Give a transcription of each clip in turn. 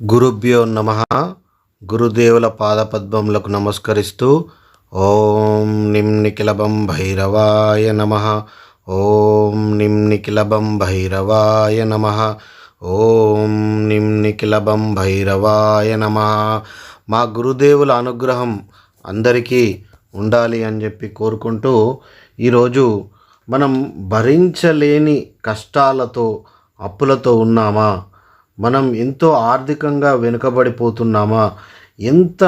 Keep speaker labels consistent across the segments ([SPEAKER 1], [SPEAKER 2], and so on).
[SPEAKER 1] గురుభ్యో నమ. గురుదేవుల పాదపద్మములకు నమస్కరిస్తూ ఓం నిం నిఖిలభం భైరవాయ నమ. ఓం నిం నిఖిలభం భైరవాయ నమ. ఓం నిం నిఖిలభం భైరవాయ నమ. మా గురుదేవుల అనుగ్రహం అందరికీ ఉండాలి అని చెప్పి కోరుకుంటూ ఈరోజు మనం భరించలేని కష్టాలతో అప్పులతో ఉన్నామా, మనం ఎంతో ఆర్థికంగా వెనుకబడిపోతున్నామా, ఎంత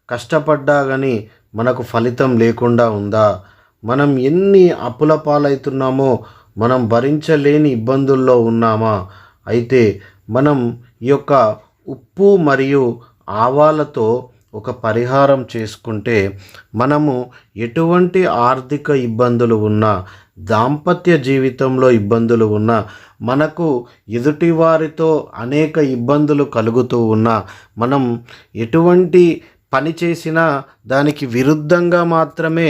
[SPEAKER 1] కష్టపడ్డా కానీ మనకు ఫలితం లేకుండా ఉందా, మనం ఎన్ని అప్పుల పాలవుతున్నామో, మనం భరించలేని ఇబ్బందుల్లో ఉన్నామా, అయితే మనం ఈ యొక్క ఉప్పు మరియు ఆవాలతో ఒక పరిహారం చేసుకుంటే మనము ఎటువంటి ఆర్థిక ఇబ్బందులు ఉన్నా, దాంపత్య జీవితంలో ఇబ్బందులు ఉన్నా, మనకు ఎదుటివారితో అనేక ఇబ్బందులు కలుగుతూ ఉన్నా, మనం ఎటువంటి పని చేసినా దానికి విరుద్ధంగా మాత్రమే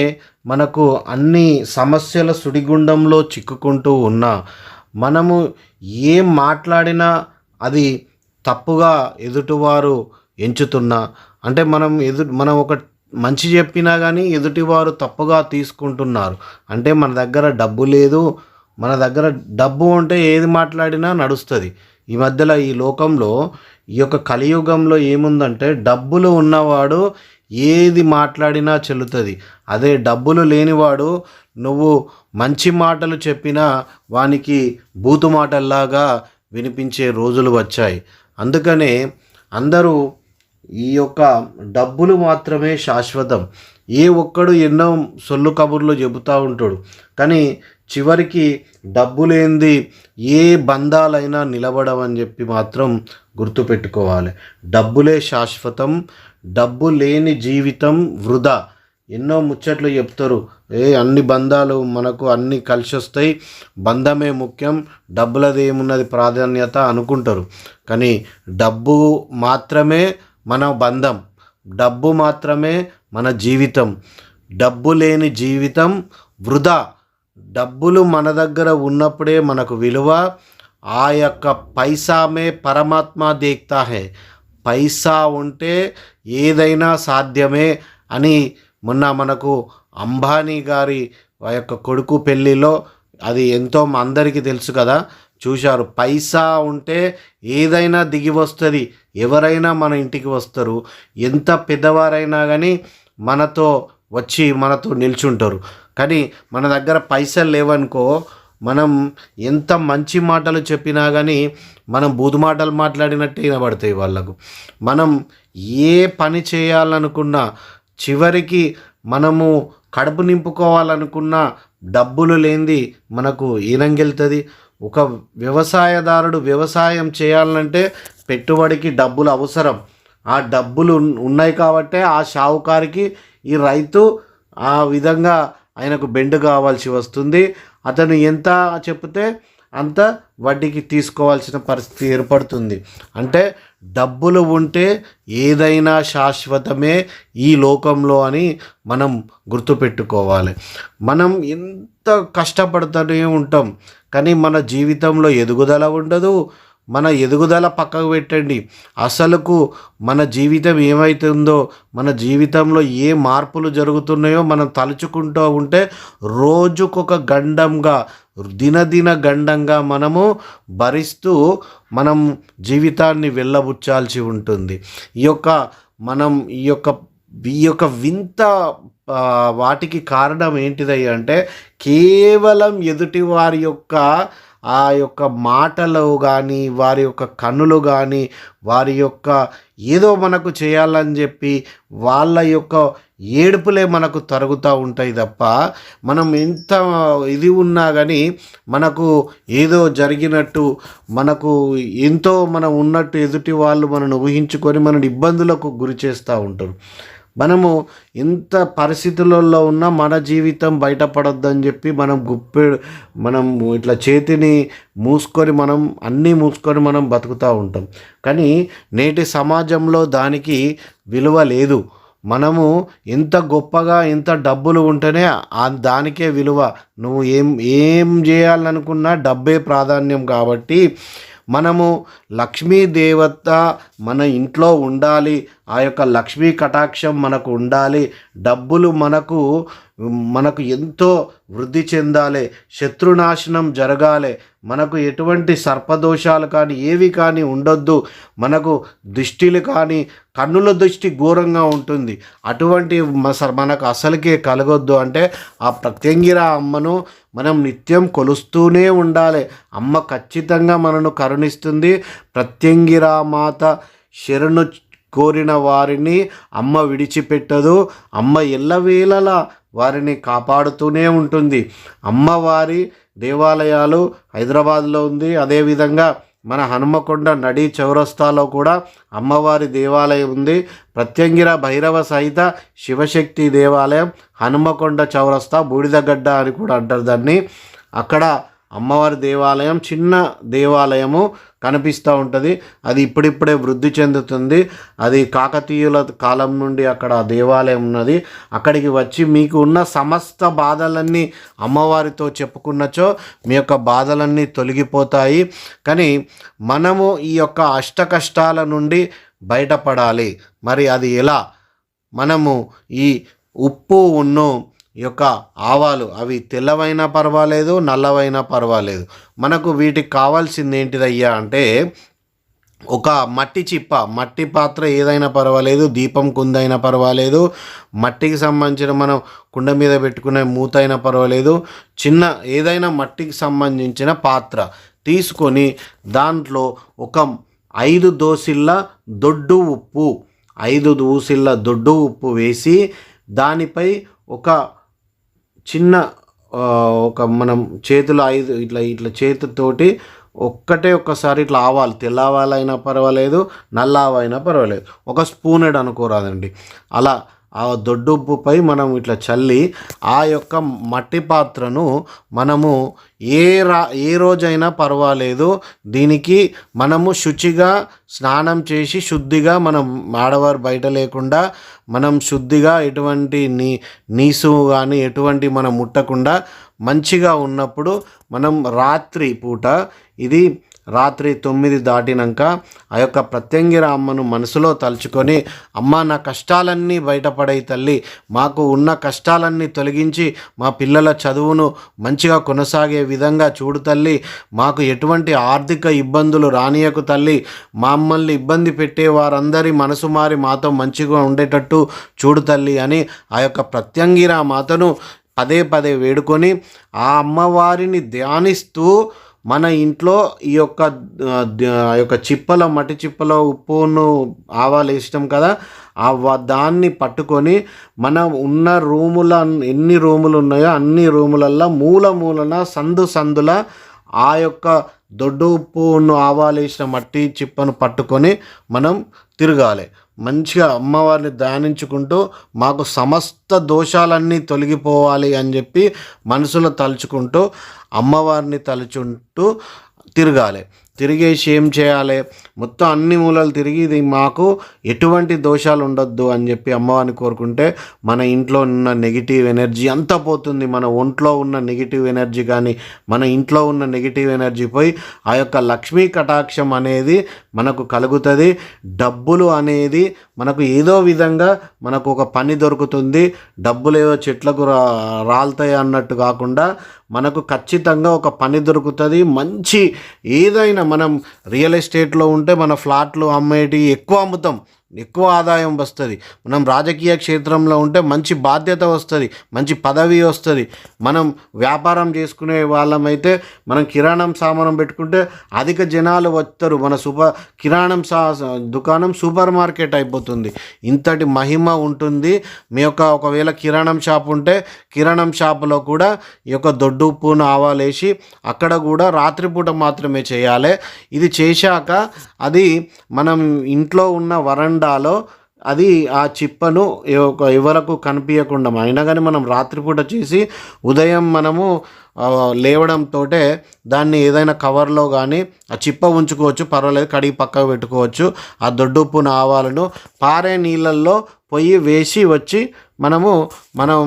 [SPEAKER 1] మనకు అన్ని సమస్యల సుడిగుండంలో చిక్కుకుంటూ ఉన్నా, మనము ఏం మాట్లాడినా అది తప్పుగా ఎదుటివారు ఎంచుతున్నా, అంటే మనం ఒక మంచి చెప్పినా కానీ ఎదుటివారు తప్పుగా తీసుకుంటున్నారు. అంటే మన దగ్గర డబ్బు లేదు, మన దగ్గర డబ్బు ఉంటే ఏది మాట్లాడినా నడుస్తుంది. ఈ మధ్యలో ఈ లోకంలో ఈ యొక్క కలియుగంలో ఏముందంటే డబ్బులు ఉన్నవాడు ఏది మాట్లాడినా చెల్లుతుంది. అదే డబ్బులు లేనివాడు నువ్వు మంచి మాటలు చెప్పినా వానికి బూతు మాటల్లాగా వినిపించే రోజులు వచ్చాయి. అందుకనే అందరూ ఈ యొక్క డబ్బులు మాత్రమే శాశ్వతం. ఏ ఒక్కడు ఎన్నో సొల్లు కబుర్లు చెబుతూ ఉంటాడు, కానీ చివరికి డబ్బు లేనిది ఏ బంధాలైనా నిలబడవని చెప్పి మాత్రం గుర్తుపెట్టుకోవాలి. డబ్బులే శాశ్వతం, డబ్బు లేని జీవితం వృధా. ఎన్నో ముచ్చట్లు చెప్తారు, అన్ని బంధాలు మనకు అన్నీ కలిసి వస్తాయి, బంధమే ముఖ్యం, డబ్బులది ఏమున్నది ప్రాధాన్యత అనుకుంటారు. కానీ డబ్బు మాత్రమే మన బంధం, డబ్బు మాత్రమే మన జీవితం. డబ్బు లేని జీవితం వృధా. డబ్బులు మన దగ్గర ఉన్నప్పుడే మనకు విలువ. ఆ యొక్క పైసామే పరమాత్మ దేఖ్తా హై. పైసా ఉంటే ఏదైనా సాధ్యమే అని మొన్న మనకు అంబానీ గారి ఆ యొక్క కొడుకు పెళ్ళిలో అది ఎంతో అందరికీ తెలుసు కదా, చూశారు. పైసా ఉంటే ఏదైనా దిగి వస్తుంది, ఎవరైనా మన ఇంటికి వస్తారు, ఎంత పెద్దవారైనా కానీ మనతో వచ్చి మనతో నిల్చుంటారు. కానీ మన దగ్గర పైసలు లేవనుకో, మనం ఎంత మంచి మాటలు చెప్పినా కానీ మనం బూదు మాటలు మాట్లాడినట్టే వినబడతాయి వాళ్ళకు. మనం ఏ పని చేయాలనుకున్నా, చివరికి మనము కడుపు నింపుకోవాలనుకున్నా డబ్బులు లేనిది మనకు ఈనంగెళ్తుంది. ఒక వ్యవసాయదారుడు వ్యవసాయం చేయాలంటే పెట్టుబడికి డబ్బులు అవసరం. ఆ డబ్బులు ఉన్నాయి కాబట్టే ఆ షావుకారికి ఈ రైతు ఆ విధంగా ఆయనకు బెండు కావాల్సి వస్తుంది. అతను ఎంత చెప్తే అంత వడ్డీకి తీసుకోవాల్సిన పరిస్థితి ఏర్పడుతుంది. అంటే డబ్బులు ఉంటే ఏదైనా శాశ్వతమే ఈ లోకంలో అని మనం గుర్తుపెట్టుకోవాలి. మనం ఎంత కష్టపడుతూనే ఉంటాం, కానీ మన జీవితంలో ఎదుగుదల ఉండదు. మన ఎదుగుదల పక్కకు పెట్టండి, అసలుకు మన జీవితం ఏమవుతుందో, మన జీవితంలో ఏ మార్పులు జరుగుతున్నాయో మనం తలుచుకుంటూ ఉంటే రోజుకొక గండంగా, దినదిన గండంగా మనము భరిస్తూ మనం జీవితాన్ని వెళ్ళబుచ్చాల్సి ఉంటుంది. ఈ యొక్క వింత వాటికి కారణం ఏంటిదయ్యా అంటే కేవలం ఎదుటి వారి యొక్క ఆ యొక్క మాటలు కానీ, వారి యొక్క కన్నులు కానీ, వారి యొక్క ఏదో మనకు చేయాలని చెప్పి వాళ్ళ యొక్క ఏడుపులే మనకు తరుగుతూ ఉంటాయి తప్ప, మనం ఎంత ఇది ఉన్నా కానీ మనకు ఏదో జరిగినట్టు, మనకు ఎంతో మనం ఉన్నట్టు ఎదుటి వాళ్ళు మనను ఊహించుకొని మనని ఇబ్బందులకు గురి చేస్తూ ఉంటారు. మనము ఎంత పరిస్థితులలో ఉన్నా మన జీవితం బయటపడొద్దని చెప్పి మనం ఇట్లా చేతిని అన్నీ మూసుకొని మనం బతుకుతూ ఉంటాం. కానీ నేటి సమాజంలో దానికి విలువ లేదు. మనము ఎంత గొప్పగా ఎంత డబ్బులు ఉంటేనే దానికే విలువ. నువ్వు ఏం చేయాలనుకున్నా డబ్బే ప్రాధాన్యం. కాబట్టి మనము లక్ష్మీ దేవత మన ఇంట్లో ఉండాలి, ఆ యొక్క లక్ష్మీ కటాక్షం మనకు ఉండాలి, డబ్బులు మనకు ఎంతో వృద్ధి చెందాలి, శత్రునాశనం జరగాలి, మనకు ఎటువంటి సర్పదోషాలు కానీ ఏవి కానీ ఉండొద్దు, మనకు దృష్టిలు కానీ కన్నుల దృష్టి ఘోరంగా ఉంటుంది, అటువంటి మనకు అసలుకే కలగొద్దు అంటే ఆ ప్రత్యంగిర అమ్మను మనం నిత్యం కొలుస్తూనే ఉండాలి. అమ్మ ఖచ్చితంగా మనను కరుణిస్తుంది. ప్రత్యంగిరా మాత శరణు కోరిన వారిని అమ్మ విడిచిపెట్టదు. అమ్మ ఎల్లవేళలా వారిని కాపాడుతూనే ఉంటుంది. అమ్మవారి దేవాలయాలు హైదరాబాద్లో ఉంది. అదేవిధంగా మన హనుమకొండ నడి చౌరస్తాలో కూడా అమ్మవారి దేవాలయం ఉంది. ప్రత్యంగిర భైరవ సహిత శివశక్తి దేవాలయం హనుమకొండ చౌరస్తా, బూడిదగడ్డ అని కూడా అంటారు దాన్ని. అక్కడ అమ్మవారి దేవాలయం చిన్న దేవాలయము కనిపిస్తూ ఉంటుంది. అది ఇప్పుడిప్పుడే వృద్ధి చెందుతుంది. అది కాకతీయుల కాలం నుండి అక్కడ దేవాలయం ఉన్నది. అక్కడికి వచ్చి మీకు ఉన్న సమస్త బాధలన్నీ అమ్మవారితో చెప్పుకున్నచో మీ యొక్క బాధలన్నీ తొలగిపోతాయి. కానీ మనము ఈ యొక్క అష్ట కష్టాల నుండి బయటపడాలి. మరి అది ఎలా? మనము ఈ ఉప్పు ఉన్ను ఈ యొక్క ఆవాలు అవి తెల్లవైనా పర్వాలేదు, నల్లవైనా పర్వాలేదు, మనకు వీటికి కావాల్సింది ఏంటిదయ్యా అంటే ఒక మట్టి చిప్ప, మట్టి పాత్ర ఏదైనా పర్వాలేదు, దీపం కుందైనా పర్వాలేదు, మట్టికి సంబంధించిన మనం కుండ మీద పెట్టుకునే మూత అయినా పర్వాలేదు, చిన్న ఏదైనా మట్టికి సంబంధించిన పాత్ర తీసుకొని దాంట్లో ఒక 5 దోసిళ్ళ దొడ్డు ఉప్పు 5 దోసిళ్ళ దొడ్డు ఉప్పు వేసి దానిపై ఒక చిన్న ఒక మనం చేతులు 5 ఇట్లా చేతితోటి ఒక్కసారి ఇట్లా ఆవాలు, తెల్ల ఆవాలైనా పర్వాలేదు, నల్ల ఆవైనా పర్వాలేదు, ఒక స్పూనెడ్ అనుకోరాదండి, అలా ఆ దొడ్డుప్పుపై మనం ఇట్లా చల్లి ఆ యొక్క మట్టి పాత్రను మనము ఏ రోజైనా పర్వాలేదు దీనికి మనము శుచిగా స్నానం చేసి శుద్ధిగా, మనం ఆడవారు బయట లేకుండా మనం శుద్ధిగా ఎటువంటి నీసు కానీ ఎటువంటి మనం ముట్టకుండా మంచిగా ఉన్నప్పుడు మనం రాత్రి పూట ఇది రాత్రి 9 దాటినాక ఆ యొక్క ప్రత్యంగిర అమ్మను మనసులో తలుచుకొని, అమ్మ నా కష్టాలన్నీ బయటపడాయి తల్లి, మాకు ఉన్న కష్టాలన్నీ తొలగించి మా పిల్లల చదువును మంచిగా కొనసాగే విధంగా చూడు తల్లి, మాకు ఎటువంటి ఆర్థిక ఇబ్బందులు రానియకు తల్లి, మమ్మల్ని ఇబ్బంది పెట్టే వారందరి మనసు మారి మాతో మంచిగా ఉండేటట్టు చూడు తల్లి అని ఆ యొక్క ప్రత్యంగిర మాతను పదే పదే వేడుకొని ఆ అమ్మవారిని ధ్యానిస్తూ మన ఇంట్లో ఈ యొక్క చిప్పలో, మట్టి చిప్పలో ఉప్పును ఆవాలు వేసినాం కదా, దాన్ని పట్టుకొని మనం ఉన్న ఎన్ని రూములు ఉన్నాయో అన్ని రూములల్లో మూలన సందుల ఆ యొక్క దొడ్డు ఉప్పును ఆవాలు వేసిన మట్టి చిప్పను పట్టుకొని మనం తిరగాలి. మంచిగా అమ్మవారిని ధ్యానించుకుంటూ మాకు సమస్త దోషాలన్నీ తొలగిపోవాలి అని చెప్పి మనసులో తలుచుకుంటూ అమ్మవారిని తలుచుకుంటూ తిరగాలి. తిరిగేసి ఏం చేయాలి, మొత్తం అన్ని మూలలు తిరిగి ఇది మాకు ఎటువంటి దోషాలు ఉండొద్దు అని చెప్పి అమ్మవారిని కోరుకుంటే మన ఇంట్లో ఉన్న నెగిటివ్ ఎనర్జీ అంతా పోతుంది. మన ఒంట్లో ఉన్న నెగిటివ్ ఎనర్జీ కానీ మన ఇంట్లో ఉన్న నెగిటివ్ ఎనర్జీ పోయి ఆ యొక్క లక్ష్మీ కటాక్షం అనేది మనకు కలుగుతుంది. డబ్బులు అనేది మనకు ఏదో విధంగా మనకు ఒక పని దొరుకుతుంది, డబ్బులు ఏదో చెట్లకు రాలుతాయి అన్నట్టు కాకుండా మనకు ఖచ్చితంగా ఒక పని దొరుకుతుంది. మంచి ఏదైనా మనం రియల్ ఎస్టేట్లో ఉంటే మన ఫ్లాట్లు అమ్మేటి ఎక్కువ అమ్ముతాం, ఎక్కువ ఆదాయం వస్తుంది. మనం రాజకీయ క్షేత్రంలో ఉంటే మంచి బాధ్యత వస్తుంది, మంచి పదవి వస్తుంది. మనం వ్యాపారం చేసుకునే వాళ్ళమైతే మనం కిరాణం సామానం పెట్టుకుంటే అధిక జనాలు వస్తారు, మన కిరాణం దుకాణం సూపర్ మార్కెట్ అయిపోతుంది. ఇంతటి మహిమ ఉంటుంది. మీ యొక్క ఒకవేళ కిరాణం షాప్ ఉంటే కిరాణం షాపులో కూడా ఈ యొక్క దొడ్డు ఉప్పును ఆవాలేసి అక్కడ కూడా రాత్రిపూట మాత్రమే చేయాలి. ఇది చేశాక అది మనం ఇంట్లో ఉన్న వరండాలో అది ఆ చిప్పను ఎవరకు కనిపించకుండా అయినా కానీ మనం రాత్రిపూట చేసి ఉదయం మనము లేవడంతో దాన్ని ఏదైనా కవర్లో కానీ ఆ చిప్ప ఉంచుకోవచ్చు, పర్వాలేదు, కడిగి పక్కకు పెట్టుకోవచ్చు. ఆ దొడ్డుప్పును ఆవాలను పారే నీళ్ళల్లో పొయ్యి వేసి వచ్చి మనం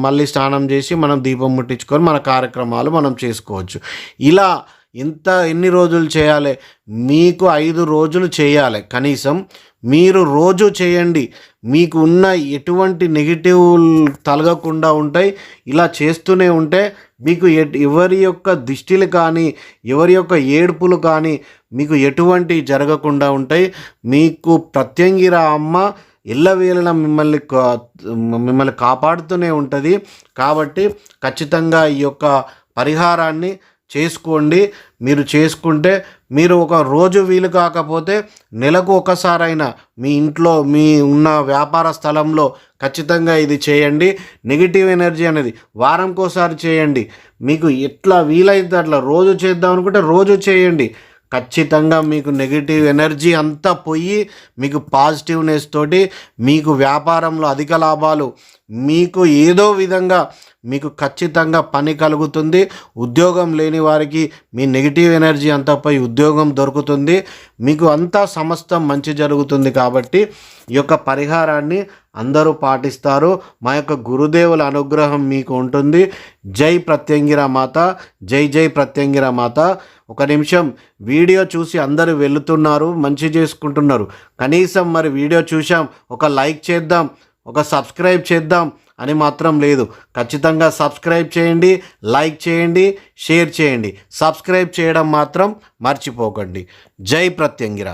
[SPEAKER 1] మళ్ళీ స్నానం చేసి మనం దీపం ముట్టించుకొని మన కార్యక్రమాలు మనం చేసుకోవచ్చు. ఇలా ఎన్ని రోజులు చేయాలి? మీకు 5 రోజులు చేయాలి కనీసం. మీరు రోజు చేయండి. మీకు ఉన్న ఎటువంటి నెగెటివ్ తలగకుండా ఉంటాయి. ఇలా చేస్తూనే ఉంటే మీకు ఎవరి యొక్క దిష్టిలు కానీ, ఎవరి యొక్క ఏడుపులు కానీ మీకు ఎటువంటి జరగకుండా ఉంటాయి. మీకు ప్రత్యంగిర అమ్మ ఎల్లవేళలా మిమ్మల్ని కాపాడుతూనే ఉంటుంది. కాబట్టి ఖచ్చితంగా ఈ యొక్క పరిహారాన్ని చేసుకోండి. మీరు చేసుకుంటే మీరు ఒక రోజు వీలు కాకపోతే నెలకు ఒకసారైనా మీ ఇంట్లో మీ ఉన్న వ్యాపార స్థలంలో ఖచ్చితంగా ఇది చేయండి. నెగిటివ్ ఎనర్జీ అనేది వారంకోసారి చేయండి. మీకు ఎట్లా వీలైతే అట్లా రోజు చేద్దాం అనుకుంటే రోజు చేయండి. ఖచ్చితంగా మీకు నెగిటివ్ ఎనర్జీ అంతా పోయి మీకు పాజిటివ్నెస్ తోటి మీకు వ్యాపారంలో అధిక లాభాలు, మీకు ఏదో విధంగా మీకు ఖచ్చితంగా పని కలుగుతుంది. ఉద్యోగం లేని వారికి మీ నెగిటివ్ ఎనర్జీ అంతా పోయి ఉద్యోగం దొరుకుతుంది. మీకు అంతా సమస్తం మంచి జరుగుతుంది. కాబట్టి ఈ యొక్క పరిహారాన్ని అందరూ పాటిస్తారు. మా యొక్క గురుదేవుల అనుగ్రహం మీకు ఉంటుంది. జై ప్రత్యంగిర మాత, జై జై ప్రత్యంగిర మాత. ఒక నిమిషం, వీడియో చూసి అందరూ వెళుతున్నారు, మంచి చేసుకుంటున్నారు. కనీసం మరి వీడియో చూసాం, ఒక లైక్ చేద్దాం, ఒక సబ్స్క్రైబ్ చేద్దాం అని మాత్రం లేదు. ఖచ్చితంగా సబ్స్క్రైబ్ చేయండి, లైక్ చేయండి, షేర్ చేయండి. సబ్స్క్రైబ్ చేయడం మాత్రం మర్చిపోకండి. జై ప్రత్యంగిర.